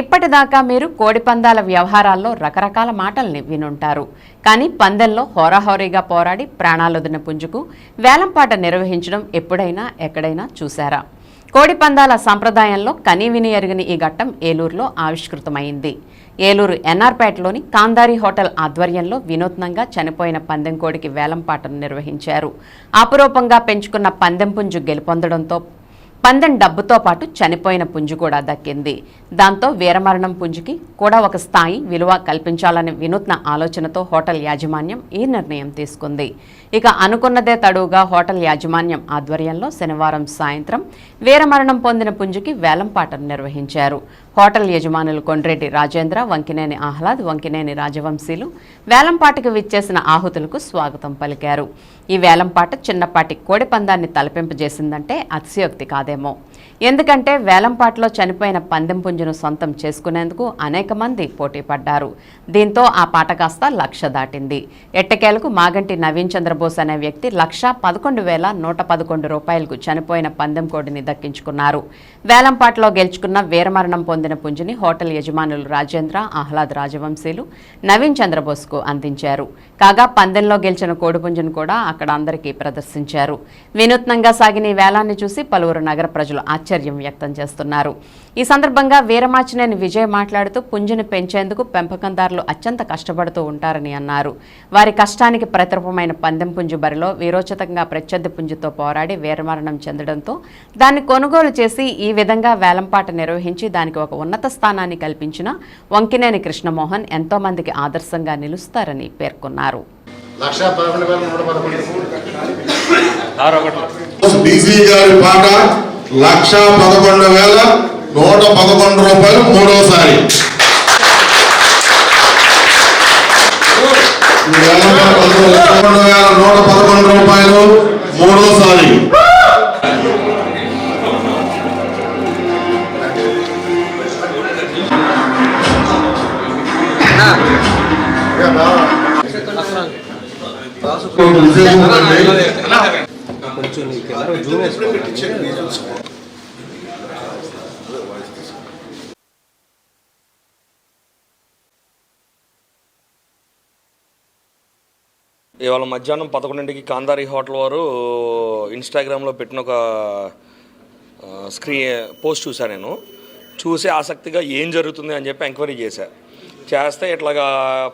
ఇప్పటిదాకా మీరు కోడిపందాల వ్యవహారాల్లో రకరకాల మాటల్ని వినుంటారు. కానీ పందెంలో హోరాహోరీగా పోరాడి ప్రాణాలొదిన పుంజుకు వేలంపాట నిర్వహించడం ఎప్పుడైనా ఎక్కడైనా చూశారా? కోడిపందాల సంప్రదాయంలో కనీవిని ఎరుగని ఈ ఘట్టం ఏలూరులో ఆవిష్కృతమైంది. ఏలూరు ఎన్ఆర్పేటలోని కాందారి హోటల్ ఆధ్వర్యంలో వినూత్నంగా చనిపోయిన పందెం కోడికి వేలంపాటను నిర్వహించారు. అపురూపంగా పెంచుకున్న పందెం పుంజు గెలుపొందడంతో పందెం డబ్బుతో పాటు చనిపోయిన పుంజు కూడా దక్కింది. దాంతో వీరమరణం పుంజుకి కూడా ఒక స్థాయి విలువ కల్పించాలనే వినూత్న ఆలోచనతో హోటల్ యాజమాన్యం ఈ నిర్ణయం తీసుకుంది. ఇక అనుకున్నదే తడువుగా హోటల్ యాజమాన్యం ఆధ్వర్యంలో శనివారం సాయంత్రం వీరమరణం పొందిన పుంజుకి వేలంపాటను నిర్వహించారు. హోటల్ యజమానులు కొండ్రెడ్డి రాజేంద్ర, వంకినేని ఆహ్లాద్, వంకినేని రాజవంశీలు వేలంపాటకు విచ్చేసిన ఆహుతులకు స్వాగతం పలికారు. ఈ వేలంపాట చిన్నపాటి కోడి పందాన్ని తలపింపజేసిందంటే అతిశయోక్తి కాదేమో. ఎందుకంటే వేలంపాటలో చనిపోయిన పందెం పుంజును సొంతం చేసుకునేందుకు అనేక మంది పోటీ పడ్డారు. దీంతో ఆ పాట కాస్త 1,00,000 దాటింది. ఎట్టకేలకు మాగంటి నవీన్ చంద్రబోస్ అనే వ్యక్తి 1,11,111 రూపాయలకు చనిపోయిన పందెం కోడిని దక్కించుకున్నారు. వేలంపాటలో గెలుచుకున్న వీరమరణం పొందిన పుంజుని హోటల్ యజమానులు రాజేంద్ర, ఆహ్లాద్, రాజవంశీలు నవీన్ చంద్రబోస్కు అందించారు. కాగా పందెంలో గెలిచిన కోడిపుంజును కూడా అక్కడ అందరికీ ప్రదర్శించారు. వినూత్నంగా సాగిన ఈ వేలాన్ని చూసి పలువురు నగర ప్రజలు ఆశ్చర్యం వ్యక్తం చేస్తున్నారు. ఈ సందర్భంగా వీరమాచినేని విజయ్ మాట్లాడుతూ పుంజుని పెంచేందుకు పెంపకందారులు అత్యంత కష్టపడుతూ ఉంటారని అన్నారు. వారి కష్టానికి ప్రతిరూపమైన పందెం పుంజు బరిలో వీరోచితంగా ప్రత్యర్థి పుంజుతో పోరాడి వీరమరణం చెందడంతో దాన్ని కొనుగోలు చేసి ఈ విధంగా వేలంపాట నిర్వహించి దానికి ఒక ఉన్నత స్థానాన్ని కల్పించిన వంకినేని కృష్ణమోహన్ ఎంతో మందికి ఆదర్శంగా నిలుస్తారని పేర్కొన్నారు. డీసీ గారి పాట 1,11,111 రూపాయలు మూడోసారి. 1,11,111 రూపాయలు మూడోసారి. ఇవాళ మధ్యాహ్నం 11కి కాందారి హోటల్ వారు ఇన్స్టాగ్రామ్లో పెట్టిన ఒక పోస్ట్ చూశాను. నేను చూసి ఆసక్తిగా ఏం జరుగుతుంది అని చెప్పి ఎంక్వైరీ చేస్తే ఇట్లాగా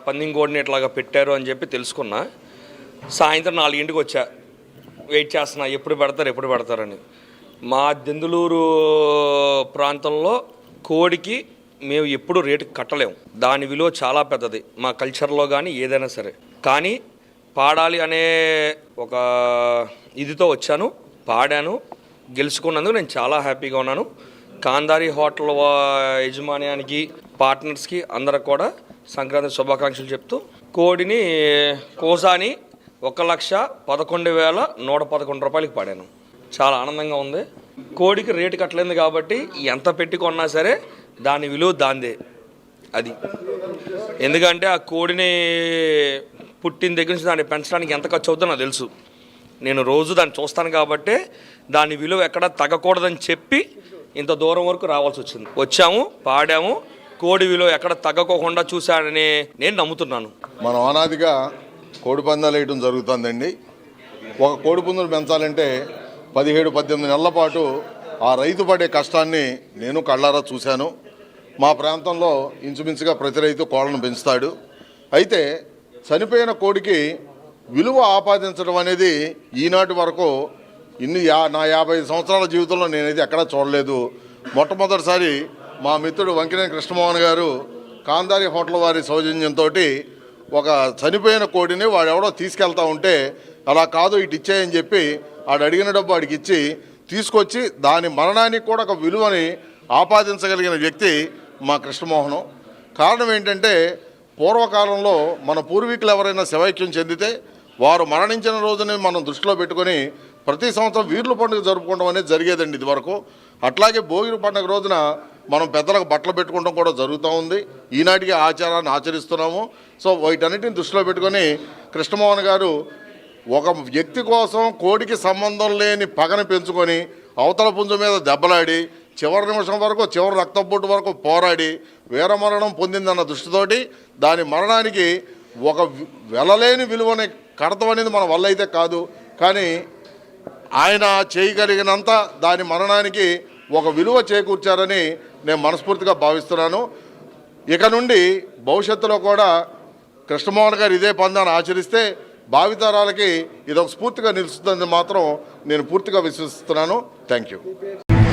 పందెం కోడిని ఇట్లాగా పెట్టారు అని చెప్పి తెలుసుకున్నా. సాయంత్రం 4ంటికి వచ్చా, వెయిట్ చేస్తున్నా ఎప్పుడు పెడతారని. మా దెందులూరు ప్రాంతంలో కోడికి మేము ఎప్పుడు రేటు కట్టలేము. దాని విలువ చాలా పెద్దది మా కల్చర్లో కానీ ఏదైనా సరే. కానీ పాడాలి అనే ఒక ఇదితో వచ్చాను, పాడాను, గెలుచుకున్నందుకు నేను చాలా హ్యాపీగా ఉన్నాను. కాందారి హోటల్ యజమాన్యానికి, పార్ట్నర్స్కి అందరికి కూడా సంక్రాంతి శుభాకాంక్షలు చెప్తూ కోడిని కోసాని 1,11,111 రూపాయలకి పాడాను. చాలా ఆనందంగా ఉంది. కోడికి రేటు కట్టలేదు కాబట్టి ఎంత పెట్టి కొన్నా సరే దాని విలువ దాందే. అది ఎందుకంటే ఆ కోడిని పుట్టిన దగ్గర నుంచి దాన్ని పెంచడానికి ఎంత ఖర్చు అవుతుందో నాకు తెలుసు. నేను రోజు దాన్ని చూస్తాను కాబట్టి దాని విలువ ఎక్కడ తగ్గకూడదని చెప్పి ఇంత దూరం వరకు రావాల్సి వచ్చింది. వచ్చాము, పాడాము, కోడి విలువ ఎక్కడ తగ్గకోకుండా చూశాడని నేను నమ్ముతున్నాను. మనం అనాదిగా కోడి పందాలు వేయడం జరుగుతుందండి. ఒక కోడి పుంజును పెంచాలంటే 17-18 నెలల పాటు ఆ రైతు పడే కష్టాన్ని నేను కళ్ళారా చూశాను. మా ప్రాంతంలో ఇంచుమించుగా ప్రతి రైతు కోళ్ళను పెంచుతాడు. అయితే చనిపోయిన కోడికి విలువ ఆపాదించడం అనేది ఈనాటి వరకు నా 50 సంవత్సరాల జీవితంలో నేనైతే ఎక్కడా చూడలేదు. మొట్టమొదటిసారి మా మిత్రుడు వంకినేని కృష్ణమోహన్ గారు కాందారి హోటల్ వారి సౌజన్యంతో ఒక చనిపోయిన కోడిని వాడెవడో తీసుకెళ్తా ఉంటే అలా కాదు ఇటు ఇచ్చేయని చెప్పి ఆడు అడిగిన డబ్బు వాడికి ఇచ్చి తీసుకొచ్చి దాని మరణానికి కూడా ఒక విలువని ఆపాదించగలిగిన వ్యక్తి మా కృష్ణమోహనం. కారణం ఏంటంటే పూర్వకాలంలో మన పూర్వీకులు ఎవరైనా శివైక్యం చెందితే వారు మరణించిన రోజుని మనం దృష్టిలో పెట్టుకొని ప్రతి సంవత్సరం వీర్ల పండుగ జరుపుకోవడం అనేది జరిగేదండి ఇది వరకు. అట్లాగే భోగి పండుగ రోజున మనం పెద్దలకు బట్టలు పెట్టుకోవడం కూడా జరుగుతూ ఉంది. ఈనాటికి ఆచారాన్ని ఆచరిస్తున్నాము. సో వీటన్నిటిని దృష్టిలో పెట్టుకొని కృష్ణమోహన్ గారు ఒక వ్యక్తి కోసం కోడికి సంబంధం లేని పగని పెంచుకొని అవతల పుంజు మీద దెబ్బలాడి చివరి నిమిషం వరకు, చివరి రక్తపోటు వరకు పోరాడి వీరమరణం పొందిందన్న దృష్టితోటి దాని మరణానికి ఒక వెలలేని విలువని కడతం అనేది మన వల్ల అయితే కాదు, కానీ ఆయన చేయగలిగినంత దాని మరణానికి ఒక విలువ చేకూర్చారని నేను మనస్ఫూర్తిగా భావిస్తున్నాను. ఇక నుండి భవిష్యత్తులో కూడా కృష్ణమోహన్ గారు ఇదే పందాన్ని ఆచరిస్తే భావితరాలకి ఇదొక స్ఫూర్తిగా నిలుస్తుందని మాత్రం నేను పూర్తిగా విశ్వసిస్తున్నాను. Thank you.